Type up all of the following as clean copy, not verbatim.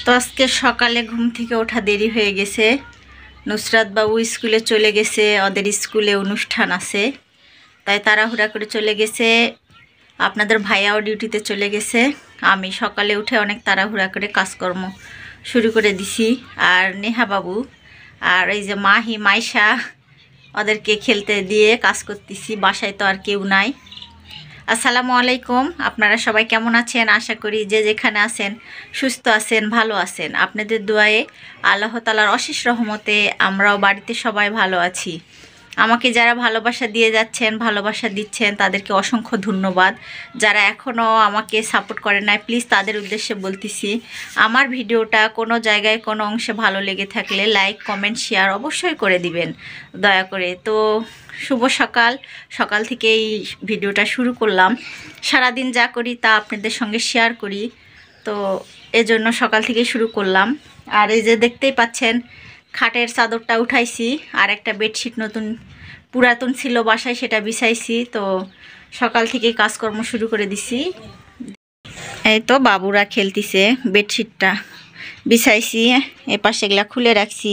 তো আজকে সকালে ঘুম থেকে ওঠা দেরি হয়ে গেছে। নুসরাত বাবু স্কুলে চলে গেছে, ওদের স্কুলে অনুষ্ঠান আছে, তাই তাড়াহুড়া করে চলে গেছে। আপনাদের ভাইয়াও ডিউটিতে চলে গেছে। আমি সকালে উঠে অনেক তাড়াহুড়া করে কাজকর্ম শুরু করে দিছি। আর নেহা বাবু আর এই যে মাহি মাইশা ওদেরকে খেলতে দিয়ে কাজ করতেছি। বাসায় তো আর কেউ নাই। আসসালামু আলাইকুম, আপনারা সবাই কেমন আছেন? আশা করি যে যেখানে আছেন সুস্থ আছেন, ভালো আছেন। আপনাদের দোয়ায়ে আল্লাহ তাআলার অশেষ রহমতে আমরাও বাড়িতে সবাই ভালো আছি। আমাকে যারা ভালোবাসা দিয়ে যাচ্ছেন, ভালোবাসা দিচ্ছেন, তাদেরকে অসংখ্য ধন্যবাদ। যারা এখনও আমাকে সাপোর্ট করে নাই, প্লিজ তাদের উদ্দেশ্যে বলতেছি, আমার ভিডিওটা কোনো জায়গায় কোনো অংশে ভালো লেগে থাকলে লাইক, কমেন্ট, শেয়ার অবশ্যই করে দিবেন দয়া করে। তো শুভ সকাল। সকাল থেকে এই ভিডিওটা শুরু করলাম। সারাদিন যা করি তা আপনাদের সঙ্গে শেয়ার করি, তো এজন্য সকাল থেকে শুরু করলাম। আর এই যে দেখতেই পাচ্ছেন খাটের চাদরটা উঠাইছি, আর একটা বেডশিট নতুন পুরাতন ছিল বাসায়, সেটা বিছাইছি। তো সকাল থেকে কাজকর্ম শুরু করে দিছি। এই তো বাবুরা খেলতিছে, বেডশিটটা বিছাইছি, এপাশে এগুলা খুলে রাখছি,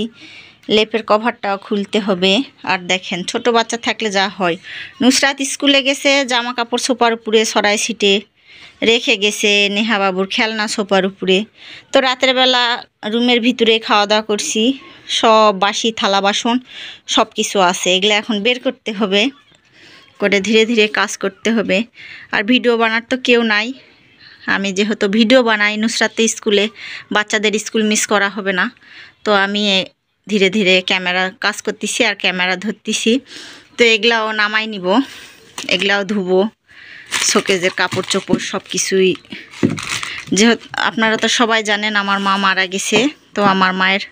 লেপের কভারটাও খুলতে হবে। আর দেখেন ছোট বাচ্চা থাকলে যা হয়, নুসরাত স্কুলে গেছে, জামা কাপড় সোফার উপরে সরাই ছিটে রেখে গেছে, নেহা বাবুর খেলনা সোফার উপরে। তো রাতের বেলা রুমের ভিতরে খাওয়া দাওয়া করছি, সব বাসি থালা বাসন সব কিছু আছে, এগুলো এখন বের করতে হবে, করে ধীরে ধীরে কাজ করতে হবে। আর ভিডিও বানার তো কেউ নাই, আমি যেহেতু ভিডিও বানাই, নুসরাত স্কুলে, বাচ্চাদের স্কুল মিস করা হবে না, তো আমি ধীরে ধীরে ক্যামেরা কাজ করতেছি আর ক্যামেরা ধরতেছি। তো এগুলাও নামাই নিব, এগুলাও ধুবো, শোকেজের কাপড় চোপড় সব কিছুই। যেহেতু আপনারা তো সবাই জানেন আমার মা মারা গেছে, তো আমার মায়ের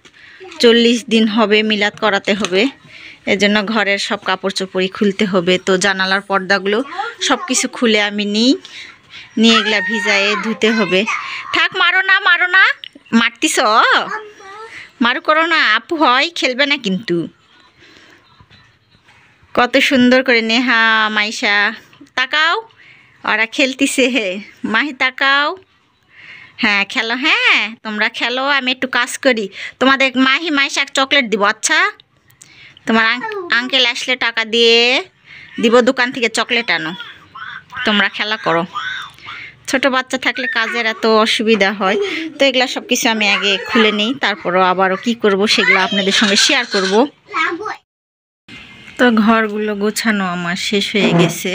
40 দিন হবে, মিলাদ করাতে হবে, এজন্য ঘরের সব কাপড় চোপড়ই খুলতে হবে। তো জানালার পর্দাগুলো সব কিছু খুলে আমি নিয়ে এগুলা ভিজায়ে ধুতে হবে। থাক, মারো না মারো না, মারতিস, মারু করো না, আপু হয় খেলবে না কিন্তু। কত সুন্দর করে নেহা মাইশা তাকাও, ওরা খেলতিছে, মাহি তাকাও। হ্যাঁ খেলো, হ্যাঁ তোমরা খেলো, আমি একটু কাজ করি। তোমাদের মাহি মাইশা চকলেট দিব, আচ্ছা? তোমার আঙ্কেল আসলে টাকা দিয়ে দিব, দোকান থেকে চকলেট আনো, তোমরা খেলা করো। ছোট বাচ্চা থাকলে কাজের এত অসুবিধা হয়। তো এগুলা সব কিছু আমি আগে খুলে নিই, তারপরও আবারও কি করব সেগুলো আপনাদের সঙ্গে শেয়ার করব। তো ঘরগুলো গোছানো আমার শেষ হয়ে গেছে,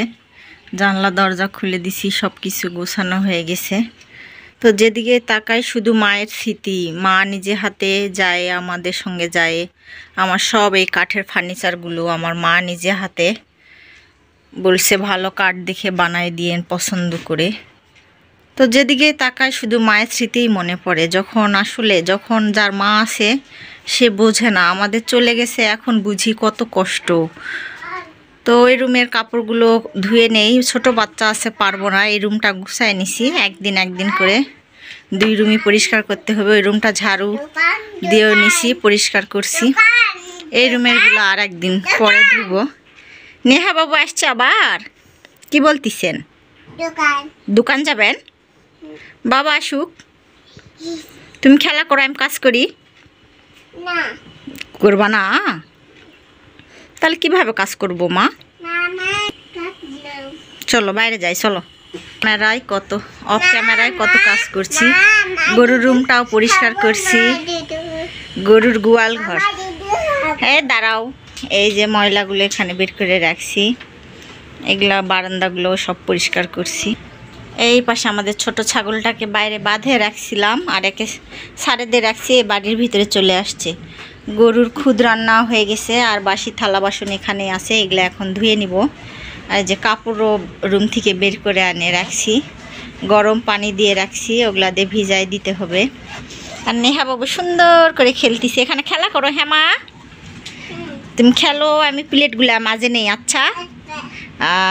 জানলা দরজা খুলে দিছি, সব কিছু গোছানো হয়ে গেছে। তো যেদিকে তাকাই শুধু মায়ের স্মৃতি, মা নিজে হাতে যায়, আমাদের সঙ্গে যায়। আমার সব এই কাঠের ফার্নিচারগুলো আমার মা নিজে হাতে বলছে ভালো কাঠ দেখে বানাই দিয়েন পছন্দ করে। তো যেদিকে তাকায় শুধু মায়ের স্মৃতিই মনে পড়ে। যখন যার মা আছে সে বোঝে না, আমাদের চলে গেছে এখন বুঝি কত কষ্ট। তো ওই রুমের কাপড়গুলো ধুয়ে নেই, ছোট বাচ্চা আছে, পারবো না। এই রুমটা গুছাই নিছি, একদিন করে 2 রুমই পরিষ্কার করতে হবে। ওই রুমটা ঝাড়ু দিয়েও নিছি, পরিষ্কার করছি। এই রুমেরগুলো আর একদিন পরে ধুবো। নেহা বাবু আসছে আবার, কি বলতেছেন? দোকান যাবেন? বাবা আসুক, তুমি খেলা করো, আমি কাজ করি। করবা না? তাহলে কিভাবে কাজ করবো মা? চলো বাইরে যাই, চলো। ক্যামেরায় অফ ক্যামেরায় কত কাজ করছি। গরুর রুমটাও পরিষ্কার করছি, গরুর গোয়াল ঘর। হ্যাঁ দাঁড়াও, এই যে ময়লাগুলো এখানে বের করে রাখছি, এগুলা বারান্দাগুলো সব পরিষ্কার করছি। এই পাশে আমাদের ছোট ছাগলটাকে বাইরে বাঁধে রাখছিলাম, আর একে ছাড়ে দিয়ে রাখছি, বাড়ির ভিতরে চলে আসছে। গরুর খুদ রান্না হয়ে গেছে, আর বাসি থালা বাসন এখানে আছে, এগুলো এখন ধুয়ে নিব। আর যে কাপড়ও রুম থেকে বের করে আনে রাখছি, গরম পানি দিয়ে রাখছি, ওগুলা দিয়ে ভিজাই দিতে হবে। আর নেহা বাবু সুন্দর করে খেলতেছে, এখানে খেলা করো। হ্যাঁ মা তুমি খেলো, আমি প্লেটগুলা মাঝে নেই। আচ্ছা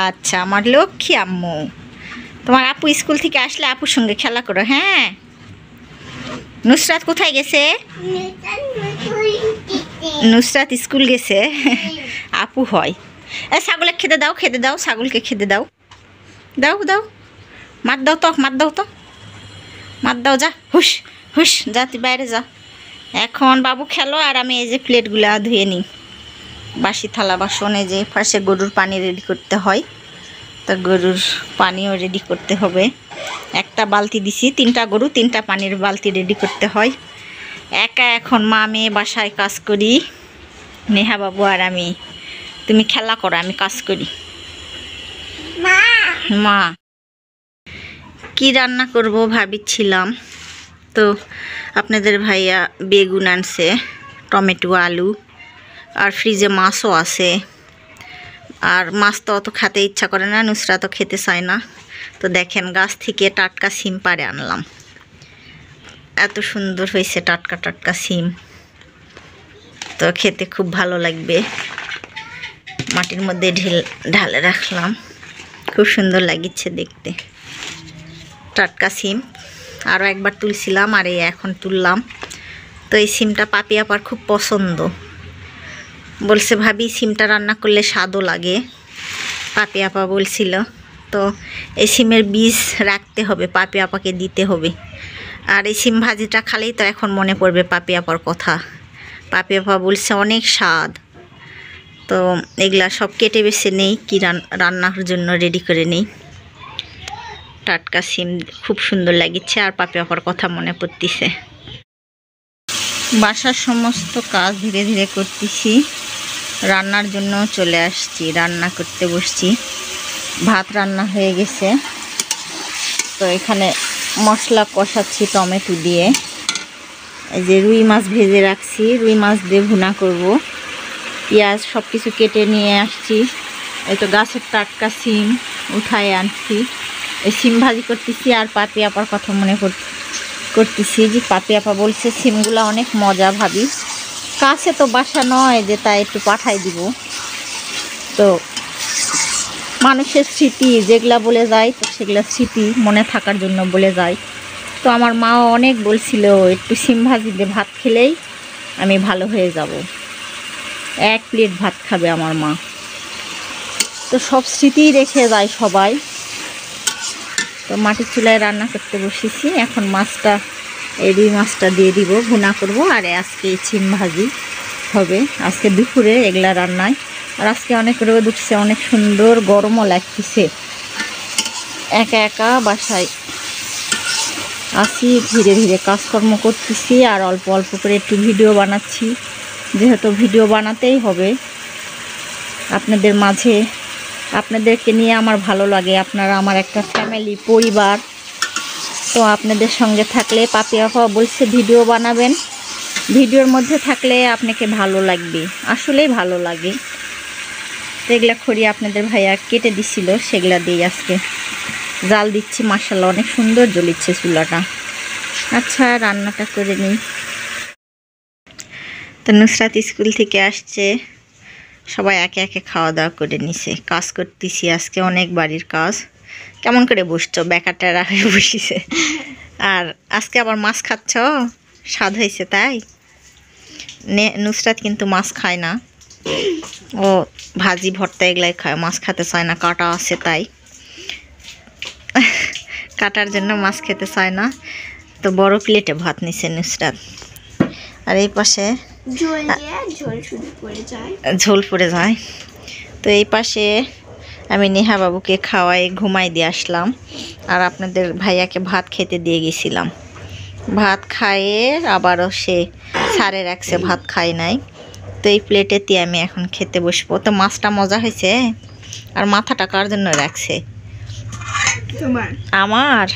আচ্ছা আমার লক্ষ্মী আম্মু, তোমার আপু স্কুল থেকে আসলে আপুর সঙ্গে খেলা করো। হ্যাঁ নুসরাত কোথায় গেছে? নুসরাত স্কুল গেছে, আপু হয়। ছাগলে খেতে দাও, ছাগলকে খেতে দাও, দাও মাত দাও তো, মাত দাও যা, হুস হুস জাতি বাইরে যা। এখন বাবু খেলো আর আমি এই যে প্লেটগুলো ধুয়ে নিই, বাসি থালা বাসন। এই যে ফার্স্টে গরুর পানি রেডি করতে হয়, তো গরুর পানিও রেডি করতে হবে। একটা বালতি দিছি, 3টা গরু 3টা পানির বালতি রেডি করতে হয়। একা এখন মা মেয়ে বাসায় কাজ করি, নেহা বাবু আর আমি। তুমি খেলা করো, আমি কাজ করি। মা কি রান্না করব ভাবিছিলাম, তো আপনাদের ভাইয়া বেগুন আনছে, টমেটো, আলু, আর ফ্রিজে মাছও আছে। আর মাছ তো অত খেতে ইচ্ছা করে না, নুসরা তো খেতে চায় না। তো দেখেন গাছ থেকে টাটকা সিম পাড়ে আনলাম, এত সুন্দর হয়েছে টাটকা টাটকা সিম, তো খেতে খুব ভালো লাগবে। মাটির মধ্যে ঢালে রাখলাম, খুব সুন্দর লাগিচ্ছে দেখতে টাটকা সিম। আরও একবার তুলছিলাম আর এই এখন তুললাম। তো এই সিমটা পাপি আপার খুব পছন্দ, বলছে ভাবি সিমটা রান্না করলে স্বাদও লাগে, পাপি আপা বলছিল। তো এই সিমের বীজ রাখতে হবে, পাপি আপাকে দিতে হবে। আর এই সিম ভাজিটা খালেই তো এখন মনে পড়বে পাপি আপার কথা। পাপি আপা বলছে অনেক স্বাদ। তো এগুলা সব কেটে বেছে নেই, কি রান্নার জন্য রেডি করে নেই। টাটকা সিম খুব সুন্দর লাগিচ্ছে আর পাপি আপার কথা মনে পড়তেছে। বাসার সমস্ত কাজ ধীরে ধীরে করতেছি, রান্নার জন্য চলে আসছি, রান্না করতে বসছি। ভাত রান্না হয়ে গেছে, তো এখানে মশলা কষাচ্ছি টমেটো দিয়ে। এই যে রুই মাছ ভেজে রাখছি, রুই মাছ দিয়ে ভুনা করব। পেঁয়াজ সব কিছু কেটে নিয়ে আসছি। এই তো গাছের টাটকা সিম উঠায় আনছি, এই সিম ভাজি করতেছি। আর পাপি আপার কথা মনে করতেছি, যে পাপি আপা বলছে সিমগুলো অনেক মজা ভাবি। কাছে তো বাসা নয় যে তাই একটু পাঠাই দিব। তো মানুষের স্মৃতি যেগুলা বলে যায়, তো সেগুলো স্মৃতি মনে থাকার জন্য বলে যায়। তো আমার মাও অনেক বলছিল একটু সিম ভাজি দিয়ে ভাত খেলেই আমি ভালো হয়ে যাব, 1 প্লেট ভাত খাবে আমার মা। তো সব স্মৃতিই রেখে যায় সবাই। তো মাটির চুলায় রান্না করতে বসেছি। এখন মাছটা, এই রুই মাছটা দিয়ে দিব, ভুনা করব। আর আজকে সিম ভাজি হবে আজকে দুপুরে এগুলা রান্নায়। আর আজকে অনেক রোদ উঠছে, অনেক সুন্দর গরমও লাগতেছে। একা একা বাসায় আসি, ধীরে ধীরে কাজকর্ম করতেছি আর অল্প অল্প করে একটু ভিডিও বানাচ্ছি, যেহেতু ভিডিও বানাতেই হবে আপনাদের মাঝে। আপনাদেরকে নিয়ে আমার ভালো লাগে, আপনারা আমার একটা ফ্যামিলি, পরিবার। তো আপনাদের সঙ্গে থাকলে, পাপি আপা বলছে ভিডিও বানাবেন, ভিডিওর মধ্যে থাকলে আপনাকে ভালো লাগবে, আসলেই ভালো লাগে। এগুলা খড়ি আপনাদের ভাইয়া কেটে দিছিল, সেগুলা দিয়ে আজকে জাল দিচ্ছি। মাশাআল্লাহ অনেক সুন্দর জ্বলিচ্ছে চুলাটা। আচ্ছা রান্নাটা করে নিই। তো নুসরাত স্কুল থেকে আসছে, সবাই একে একে খাওয়া দাওয়া করে নিছে। কাজ করতেছি আজকে, অনেক বাড়ির কাজ। কেমন করে বসছো, বেকারটা হয়ে বসিছে। আর আজকে আবার মাছ খাচ্ছ, স্বাদ হয়েছে তাই। নুসরাত কিন্তু মাছ খায় না, ও ভাজি ভর্তা এগুলাই খায়, মাছ খেতে চায় না, কাটা আছে তাই। কাটার জন্য মাছ খেতে চায় না। তো বড় প্লেটে ভাত নিছে নুসরাত। আর এই পাশে ঝোল পড়ে যায়। তো এই পাশে আমি নেহা বাবুকে খাওয়াই ঘুমাই দিয়ে আসলাম। আর আপনাদের ভাইয়াকে ভাত খেতে দিয়ে গেছিলাম। ভাত খাইয়ে আবারও সে সারে রাখছে, ভাত খাই নাই। তো এই প্লেটেতে আমি এখন খেতে বসবো। তো মাছটা মজা হয়েছে। আর মাথাটা কার জন্য রাখছে? আমার।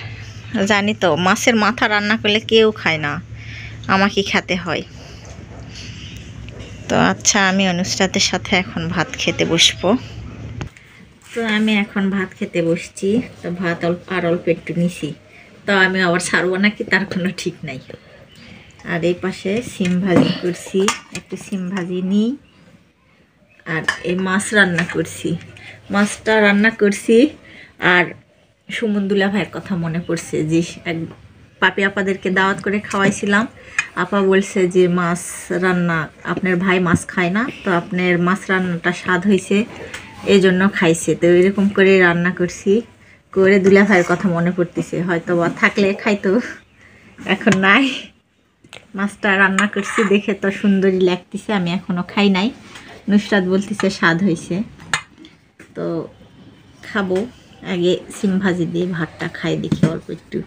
জানি তো, মাছের মাথা রান্না করলে কেউ খায় না, আমাকে খেতে হয়। তো আচ্ছা, আমি অনুষ্রাতের সাথে এখন ভাত খেতে বসবো। তো আমি এখন ভাত খেতে বসছি। তো ভাত অল্প একটু নিছি, তো আমি আবার ছাড়বো নাকি তার কোনো ঠিক নাই। আর এই পাশে সিম ভাজি করছি, একটু সিম ভাজি নিই। আর এই মাছ রান্না করছি, মাছটা রান্না করছি। আর সুমন্দুলা ভাইয়ের কথা মনে পড়ছে, যে পাপি আপাদেরকে দাওয়াত করে খাওয়াইছিলাম। আপা বলছে যে মাছ রান্না, আপনার ভাই মাছ খায় না, তো আপনার মাছ রান্নাটা স্বাদ হয়েছে, এই জন্য খাইছে। তো এরকম করে রান্না করছি, করে দুলা ভাইয়ের কথা মনে পড়তেছে। হয়তো বা থাকলে খাইতো, এখন নাই। মাছটা রান্না করছি দেখে তো সুন্দরই লাগতেছে, আমি এখনো খাই নাই। নুসরাত বলতেছে স্বাদ হয়েছে, তো খাবো। আগে সিম ভাজি দিয়ে ভাতটা খাই দেখি অল্প একটু।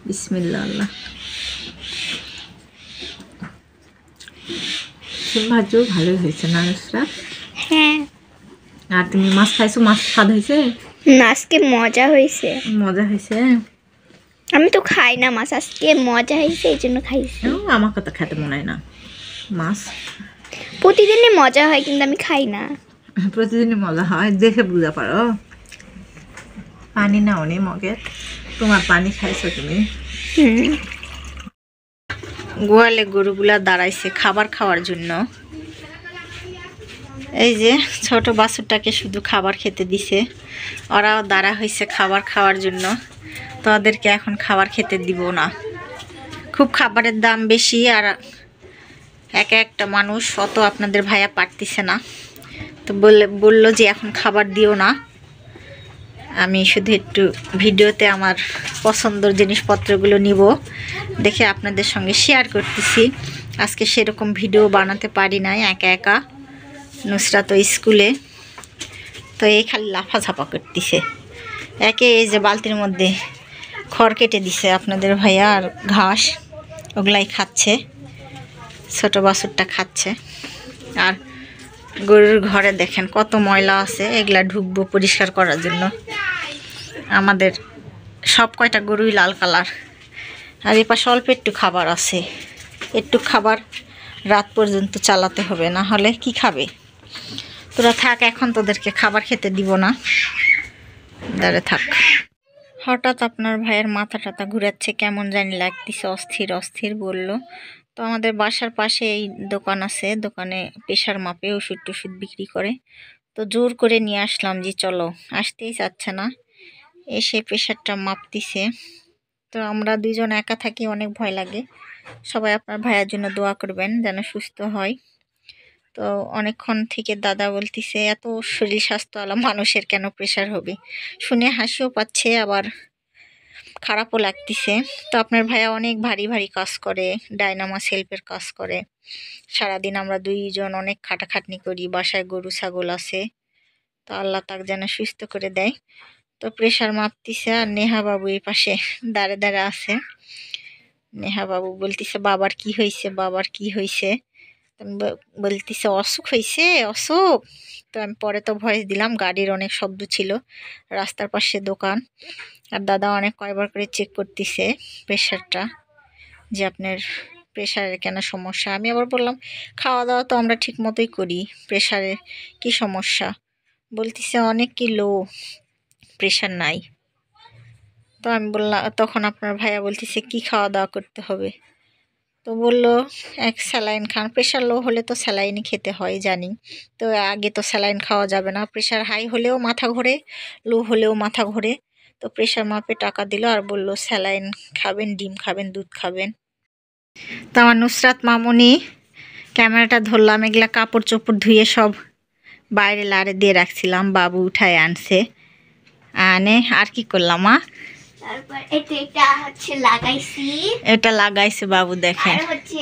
বিসমিল্লাহ আল্লাহ। সিম ভাজিও ভালোই হয়েছে না নুসরাত? হ্যাঁ। আর তুমি মাছ খাইছো? মাছ স্বাদ হয়েছে? না, আজকে মজা হয়েছে। মজা হয়েছে? আমি তো খাই না মাছ, আজকে মজা হয়েছে এই জন্য খাইছি। আমাকে তো খেতে মনে হয় না মাছ। প্রতিদিনই মজা হয় কিন্তু আমি খাই না। প্রতিদিনই মজা হয়, দেখে বুঝা পারো। পানি নাও নি মগে, তোমার পানি খাইছো তুমি? গোয়ালে গরুগুলা দাঁড়াইছে খাবার খাওয়ার জন্য। এই যে ছোট বাছুরটাকে শুধু খাবার খেতে দিছে, ওরাও দাঁড়া হয়েছে খাবার খাওয়ার জন্য। তো ওদেরকে এখন খাবার খেতে দিব না, খুব খাবারের দাম বেশি, আর একা একটা মানুষ অত আপনাদের ভাইয়া পারতিছে না। তো বললো যে এখন খাবার দিও না, আমি শুধু একটু ভিডিওতে আমার পছন্দের জিনিসপত্রগুলো নিব, দেখে আপনাদের সঙ্গে শেয়ার করতেছি। আজকে সেরকম ভিডিও বানাতে পারি নাই, একা একা। নুসরাত তো স্কুলে, তো এই খালি লাফাঝাপা করতেছে। একে এই যে বালতির মধ্যে খড় কেটে দিছে আপনাদের ভাইয়া, আর ঘাস ওগুলাই খাচ্ছে, ছোট বাছুরটা খাচ্ছে। আর গরুর ঘরে দেখেন কত ময়লা আছে, এগুলা ঢুকবো পরিষ্কার করার জন্য। আমাদের সব কয়টা গরুই লাল কালার। আর এ পাশে অল্প একটু খাবার আছে, একটু খাবার রাত পর্যন্ত চালাতে হবে, না হলে কি খাবে? তোরা থাক, এখন তোদেরকে খাবার খেতে দিব না, দাঁড়ে থাক। হঠাৎ আপনার ভাইয়ের মাথা টাথা ঘুরাচ্ছে, কেমন জানি লাগতেছে, অস্থির অস্থির বলল। তো আমাদের বাসার পাশে এই দোকান আছে, দোকানে প্রেশার মাপে ওষুধ টষুধ বিক্রি করে। তো জোর করে নিয়ে আসলাম যে চলো, আসতেই চাচ্ছে না, এসে প্রেশারটা মাপতিছে। তো আমরা দুইজন একা থাকি, অনেক ভয় লাগে। সবাই আপনার ভাইয়ের জন্য দোয়া করবেন যেন সুস্থ হয়। তো অনেকক্ষণ থেকে দাদা বলতিছে এত শরীর স্বাস্থ্যওয়ালা মানুষের কেন প্রেশার হবে, শুনে হাসিও পাচ্ছে আবার খারাপও লাগতেছে। তো আপনার ভাইয়া অনেক ভারী ভারী কাজ করে, ডায়নামাস হেল্পের কাজ করে। সারাদিন আমরা দুইজন অনেক খাটাখাটনি করি, বাসায় গরু ছাগল আছে। তো আল্লাহ তাকে যেন সুস্থ করে দেয়। তো প্রেশার মাপতিছে, আর নেহা বাবু এই পাশে দাঁড়ে দাঁড়ে আছে। নেহা বাবু বলতিছে বাবার কি হয়েছে, বাবার কি হয়েছে? বলতিছে অসুখ হয়েছে, অসুখ। তো আমি পরে তো ভয়েস দিলাম, গাড়ির অনেক শব্দ ছিল, রাস্তার পাশে দোকান। আর দাদা অনেক কয়বার করে চেক করতেছে প্রেশারটা, যে আপনার প্রেশারের কেন সমস্যা। আমি আবার বললাম খাওয়া দাওয়া তো আমরা ঠিক মতোই করি, প্রেশারের কি সমস্যা? বলতেছে অনেক কি লো, প্রেশার নাই। তো আমি বললাম, তখন আপনার ভাইয়া বলতেছে কি খাওয়া দাওয়া করতে হবে? তো বললো এক স্যালাইন খান, প্রেশার লো হলে তো স্যালাইনই খেতে হয় জানি। তো আগে তো স্যালাইন খাওয়া যাবে না, প্রেশার হাই হলেও মাথা ঘোরে, লো হলেও মাথা ঘোরে। তো প্রেশার মাপে টাকা দিল আর বলল স্যালাইন খাবেন, ডিম খাবেন, দুধ খাবেন। তো আমার নুসরাত মামুনি ক্যামেরাটা ধরলাম, এগুলা কাপড় চোপড় ধুয়ে সব বাইরে লাড়ে দিয়ে রাখছিলাম, বাবু উঠায় আনছে, আনে আর কি করলাম মা, তারপর এটা হচ্ছে লাগাইছি, এটা লাগাইছে বাবু দেখেন, আর হচ্ছে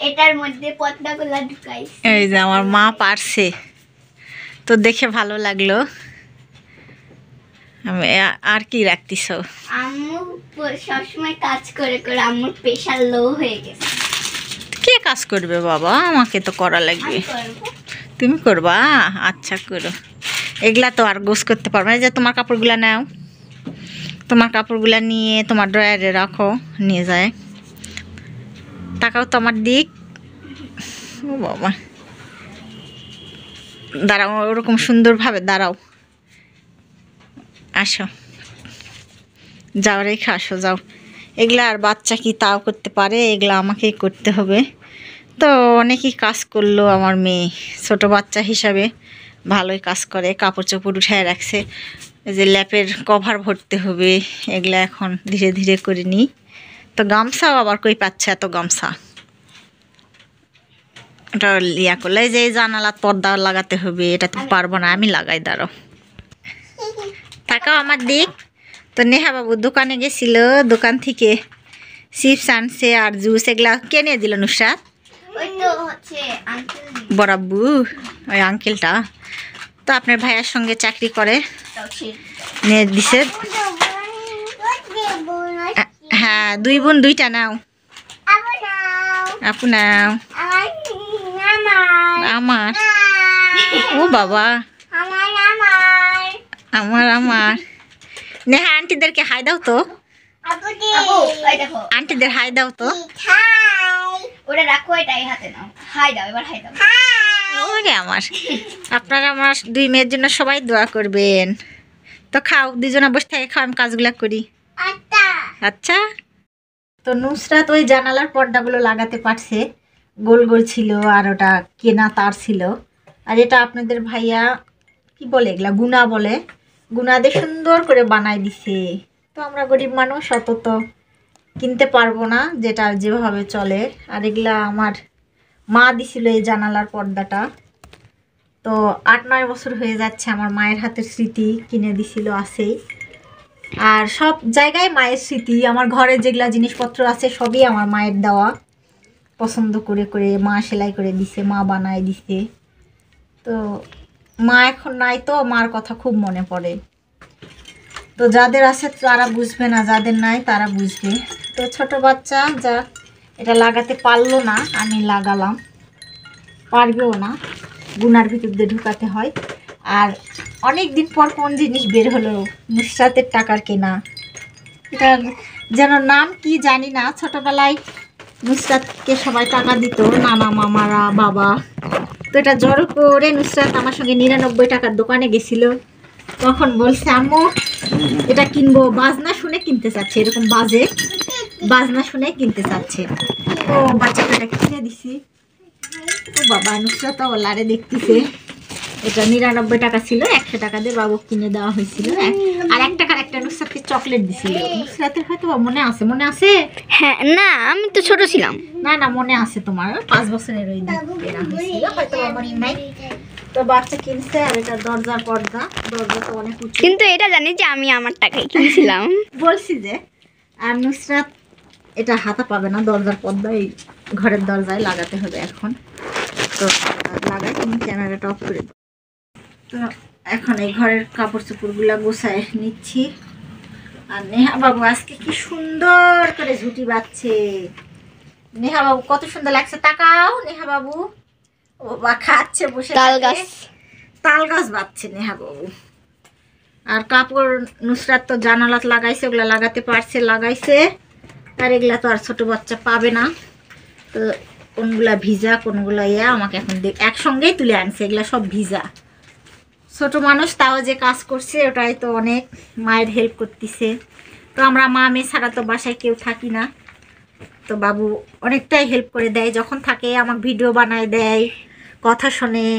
এটার মধ্যে পর্দাগুলো ঢুকাইছি। এই যে আমার মা পারছে, তো দেখে ভালো লাগলো। আর কি রাখতিস? আম্মু সবসময় কাজ করে করে আম্মুর প্রেশার লো হয়ে গেছে। কে কাজ করবে বাবা, আমাকে তো করা লাগবে। তুমি করবা? আচ্ছা করো। এগুলা তো আর গোছ করতে পারবে না। যে তোমার কাপড়গুলা নাও, তোমার কাপড়গুলা নিয়ে তোমার ড্রয়ারে রাখো, নিয়ে যায়। তাকাও তো আমার দিক। ও বাবা, দাঁড়াও, ওরকম সুন্দরভাবে দাঁড়াও। আসো, যাও, রেখে আসো, যাও। এগুলা আর বাচ্চা কি তাও করতে পারে, এগুলা আমাকেই করতে হবে। তো অনেকই কাজ করলো আমার মেয়ে, ছোট বাচ্চা হিসাবে ভালোই কাজ করে। কাপড় চোপড় উঠায় রাখছে, এই যে ল্যাপের কভার ভরতে হবে, এগুলা এখন ধীরে ধীরে করে নিই। তো গামছাও আবার কই পাচ্ছে এত গামছা, এটা ইয়া করলে এই যে জানালার পর্দা লাগাতে হবে, এটা তো পারবো না, আমি লাগাই, দাঁড়াও। তাকাও আমার দিক। তো নেহা বাবু দোকানে গেছিল, দোকান থেকে চিপস আনছে আর জুস এগুলা কে নিয়ে দিল নুসরাত? ওই তো হচ্ছে আঙ্কেল বরাব্বু ওই আঙ্কেলটা তো আপনার ভাইয়ার সঙ্গে চাকরি করে, নিয়ে দিছে। হ্যাঁ 2 বোন 2টা নাও, আপু নাও। আমার ও বাবা, আমার আমার নেহা আন্টিদেরকে হাই দাও তো, আন্টিদের হাই দাও তো। ওটা রাখো, এটাই হাতে নাও, হাই দাও, এবার হাই দাও। ওরে আমার, আপনারা আমার 2 মেয়ের জন্য সবাই দোয়া করবেন। তো খাও, 2জনা বসে থেকে খাও, আমি কাজগুলা করি। আচ্ছা। তো নুসরাত ওই জানালার পর্দাগুলো লাগাতে পারছে, গোল গোল ছিল আর ওটা কেনা তার ছিল। আর এটা আপনাদের ভাইয়া কি বলে এগুলা, গুনা বলে, গুনাদের সুন্দর করে বানাই দিছে। তো আমরা গরিব মানুষ, অত তো কিনতে পারবো না, যেটা যেভাবে চলে। আর এগুলা আমার মা দিছিল এই জানালার পর্দাটা, তো 8-9 বছর হয়ে যাচ্ছে। আমার মায়ের হাতের স্মৃতি কিনে দিছিল, আছেই। আর সব জায়গায় মায়ের স্মৃতি, আমার ঘরে যেগুলা জিনিসপত্র আছে সবই আমার মায়ের দেওয়া, পছন্দ করে করে মা সেলাই করে দিছে, মা বানায় দিছে। তো মা এখন নাই, তো মার কথা খুব মনে পড়ে। তো যাদের আছে তারা বুঝবে না, যাদের নাই তারা বুঝবে। তো ছোট বাচ্চা যা এটা লাগাতে পারলো না, আমি লাগালাম, পারবেও না, গুনার ভিতর দিয়ে ঢুকাতে হয়। আর অনেক দিন পর কোন জিনিস বের হলো, নুসরাতের টাকার কেনা, এটা যেন নাম কি জানি না। ছোটবেলায় নুসরাতকে সবাই টাকা দিত, নানা মামারা বাবা। তো এটা জড়ো করে নুসরাত আমার সঙ্গে 99 টাকার দোকানে গেছিল, তখন বলছে আম্মু এটা কিনবো, বাজনা শুনে কিনতে চাচ্ছে, এরকম বাজে বাজনা শুনে কিনতে চাচ্ছে। তো বাচ্চাটা কিনে দিছি। ও বাবা, নুসরাত ওলারে দেখতেছে। এটা 99 টাকা ছিল, 100 টাকা দিয়ে বাবু কিনে দেওয়া হয়েছিল। আর 1 টাকার একটা নুসরাতকে চকলেট দিছিল। নুসরাতের হয়তো মনে আছে, মনে আছে? হ্যাঁ, না আমি তো ছোট ছিলাম। না না মনে আছে তোমার, 5 বছরের ওই দিন কেনা হয়েছিল, হয়তো আমার নাই। তো বাচ্চা কিনছে। আর এটা দরজার পর্দা, দরজা তো অনেক উঁচু, কিন্তু এটা জানি যে আমি আমার টাকায় কিনেছিলাম। বলছি যে। আর নুসরাত এটা হাতা পাবে না, দরজার পর্দা এই ঘরের দরজায় লাগাতে হবে এখন। তো লাগাই, তুমি ক্যামেরাটা অফ করে দাও। তো এখন এই ঘরের কাপড় চোপড়গুলো গোছায় নিচ্ছি। আর নেহা বাবু আজকে কি সুন্দর করে ঝুটি বাঁধছে। নেহা বাবু কত সুন্দর লাগছে, তাকাও নেহা বাবু। ও বা খাচ্ছে বসে, তাল গাছ, তাল গাছ বাঁধছে নেহা বাবু। আর কাপড় নুসরাত তো জানালাত লাগাইছে, ওগুলা লাগাতে পারছে, লাগাইছে। আর এগুলা তো আর ছোট বাচ্চা পাবে না। তো কোনগুলা ভিজা কোনগুলা আমাকে এখন একসঙ্গেই তুলে আনছে, এগুলা সব ভিজা। ছোট মানুষ তাও যে কাজ করছে ওটাই তো অনেক, মায়ের হেল্প করতেছে। তো আমরা মা মেয়ে ছাড়া তো বাসায় কেউ থাকি না, তো বাবু অনেকটাই হেল্প করে দেয়, যখন থাকে আমাকে ভিডিও বানায় দেয়, কথা শোনে।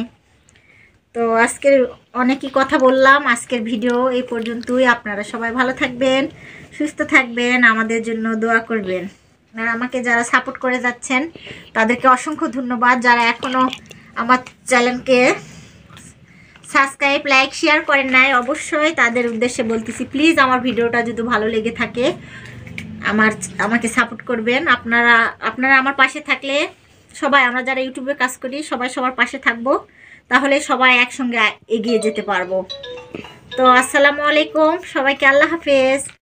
তো আজকের অনেকই কথা বললাম, আজকের ভিডিও এই পর্যন্তই। আপনারা সবাই ভালো থাকবেন, সুস্থ থাকবেন, আমাদের জন্য দোয়া করবেন। আর আমাকে যারা সাপোর্ট করে যাচ্ছেন তাদেরকে অসংখ্য ধন্যবাদ। যারা এখনও আমার চ্যানেলকে সাবস্ক্রাইব লাইক শেয়ার করেন নাই, অবশ্যই তাদের উদ্দেশ্যে বলতেছি, প্লিজ আমার ভিডিওটা যদি ভালো লেগে থাকে আমাকে সাপোর্ট করবেন। আপনারা আমার পাশে থাকলে, সবাই আমরা যারা ইউটিউবে কাজ করি সবাই সবার পাশে থাকবো, তাহলে সবাই একসঙ্গে এগিয়ে যেতে পারবো। তো আসসালামু আলাইকুম, সবাইকে আল্লাহ হাফেজ।